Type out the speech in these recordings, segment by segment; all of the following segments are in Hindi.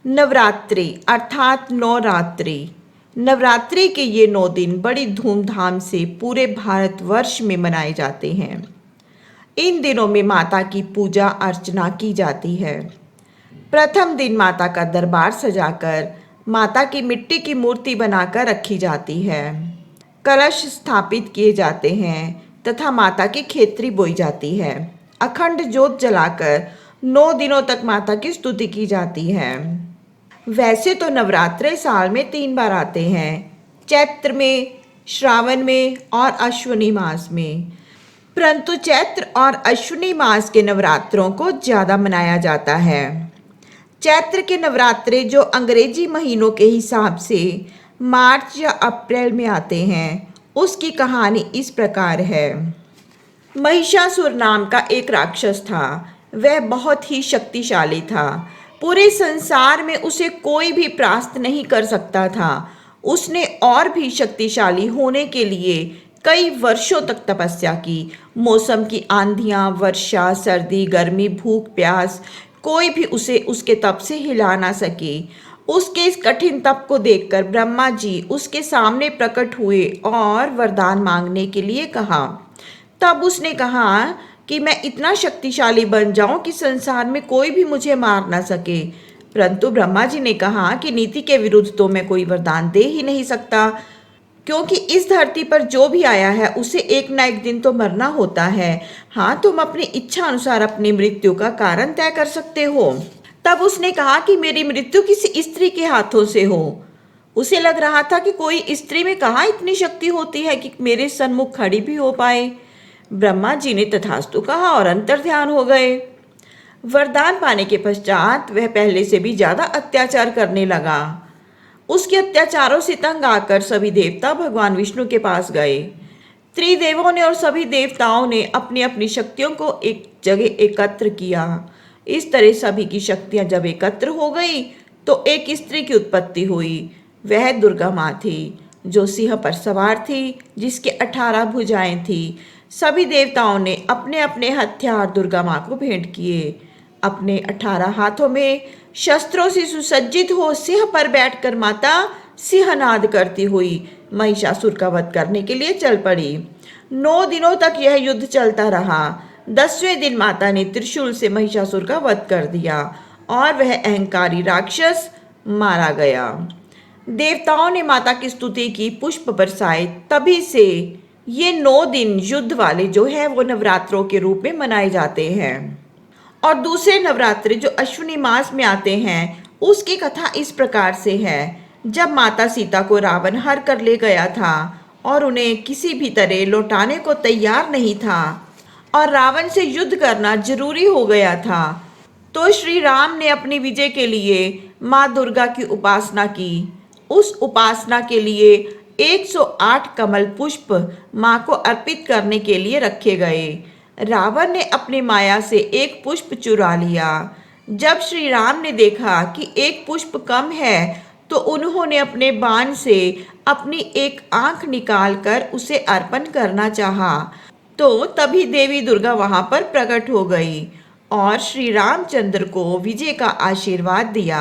नवरात्रि अर्थात नवरात्रि। नवरात्रि के ये 9 दिन बड़ी धूमधाम से पूरे भारतवर्ष में मनाए जाते हैं। इन दिनों में माता की पूजा अर्चना की जाती है। प्रथम दिन माता का दरबार सजाकर माता की मिट्टी की मूर्ति बनाकर रखी जाती है। कलश स्थापित किए जाते हैं तथा माता की खेतरी बोई जाती है। अखंड ज्योत जलाकर 9 दिनों तक माता की स्तुति की जाती है। वैसे तो नवरात्रे साल में 3 बार आते हैं, चैत्र में, श्रावण में और अश्विनी मास में। परंतु चैत्र और अश्विनी मास के नवरात्रों को ज़्यादा मनाया जाता है। चैत्र के नवरात्रे जो अंग्रेजी महीनों के हिसाब से मार्च या अप्रैल में आते हैं, उसकी कहानी इस प्रकार है। महिषासुर नाम का एक राक्षस था। वह बहुत ही शक्तिशाली था। पूरे संसार में उसे कोई भी परास्त नहीं कर सकता था। उसने और भी शक्तिशाली होने के लिए कई वर्षों तक तपस्या की। मौसम की आंधियाँ, वर्षा, सर्दी, गर्मी, भूख, प्यास, कोई भी उसे उसके तप से हिला ना सके। उसके इस कठिन तप को देखकर ब्रह्मा जी उसके सामने प्रकट हुए और वरदान मांगने के लिए कहा। तब उसने कहा कि मैं इतना शक्तिशाली बन जाऊं कि संसार में कोई भी मुझे मार ना सके। परंतु ब्रह्मा जी ने कहा कि नीति के विरुद्ध तो मैं कोई वरदान दे ही नहीं सकता, क्योंकि इस धरती पर जो भी आया है उसे एक ना एक दिन तो मरना होता है। हाँ, तुम अपनी इच्छा अनुसार अपनी मृत्यु का कारण तय कर सकते हो। तब उसने कहा कि मेरी मृत्यु किसी स्त्री के हाथों से हो। उसे लग रहा था कि कोई स्त्री में कहाँ इतनी शक्ति होती है कि मेरे सन्मुख खड़ी भी हो पाए। ब्रह्मा जी ने तथास्तु कहा और अंतर ध्यान हो गए। वरदान पाने के पश्चात वह पहले से भी ज्यादा अत्याचार करने लगा। उसके अत्याचारों से तंग आकर सभी देवता भगवान विष्णु के पास गए। त्रिदेवों ने और सभी देवताओं ने अपनी अपनी शक्तियों को एक जगह एकत्र किया। इस तरह सभी की शक्तियां जब एकत्र हो गई तो एक स्त्री की उत्पत्ति हुई। वह दुर्गा माँ थी, जो सिंह पर सवार थी, जिसके 18 भुजाएं थी। सभी देवताओं ने अपने अपने हथियार दुर्गा माँ को भेंट किए। अपने 18 हाथों में शस्त्रों से सुसज्जित हो सिंह पर बैठकर माता सिंहनाद करती हुई महिषासुर का वध करने के लिए चल पड़ी। 9 दिनों तक यह युद्ध चलता रहा। 10वें दिन माता ने त्रिशूल से महिषासुर का वध कर दिया और वह अहंकारी राक्षस मारा गया। देवताओं ने माता की स्तुति की, पुष्प बरसाए। तभी से ये 9 दिन युद्ध वाले जो है वो नवरात्रों के रूप में मनाए जाते हैं। और दूसरे नवरात्रि जो अश्विनी मास में आते हैं, उसकी कथा इस प्रकार से है। जब माता सीता को रावण हर कर ले गया था और उन्हें किसी भी तरह लौटाने को तैयार नहीं था और रावण से युद्ध करना जरूरी हो गया था, तो श्री राम ने अपनी विजय के लिए माँ दुर्गा की उपासना की। उस उपासना के लिए 108 कमल पुष्प माँ को अर्पित करने के लिए रखे गए। रावण ने अपनी माया से एक पुष्प चुरा लिया। जब श्री राम ने देखा कि एक पुष्प कम है तो उन्होंने अपने बाण से अपनी एक आंख निकालकर उसे अर्पण करना चाहा। तो तभी देवी दुर्गा वहां पर प्रकट हो गई और श्री रामचंद्र को विजय का आशीर्वाद दिया।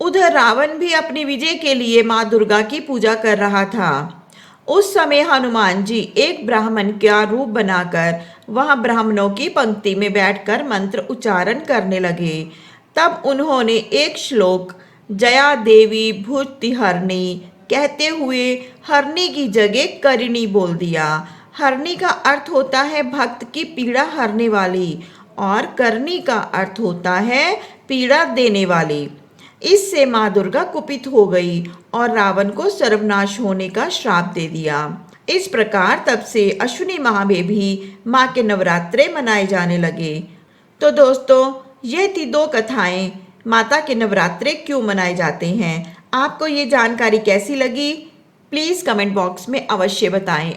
उधर रावण भी अपनी विजय के लिए माँ दुर्गा की पूजा कर रहा था। उस समय हनुमान जी एक ब्राह्मण का रूप बनाकर वहां ब्राह्मणों की पंक्ति में बैठकर मंत्र उच्चारण करने लगे। तब उन्होंने एक श्लोक जया देवी भूतिहरणी कहते हुए हरणी की जगह करिणी बोल दिया। हरणी का अर्थ होता है भक्त की पीड़ा हरने वाली और करनी का अर्थ होता है पीड़ा देने वाली। इससे माँ दुर्गा कुपित हो गई और रावण को सर्वनाश होने का श्राप दे दिया। इस प्रकार तब से अश्विनी माह में भी माँ के नवरात्रे मनाए जाने लगे। तो दोस्तों, ये थी 2 कथाएं माता के नवरात्रे क्यों मनाए जाते हैं। आपको ये जानकारी कैसी लगी? प्लीज़ कमेंट बॉक्स में अवश्य बताएं।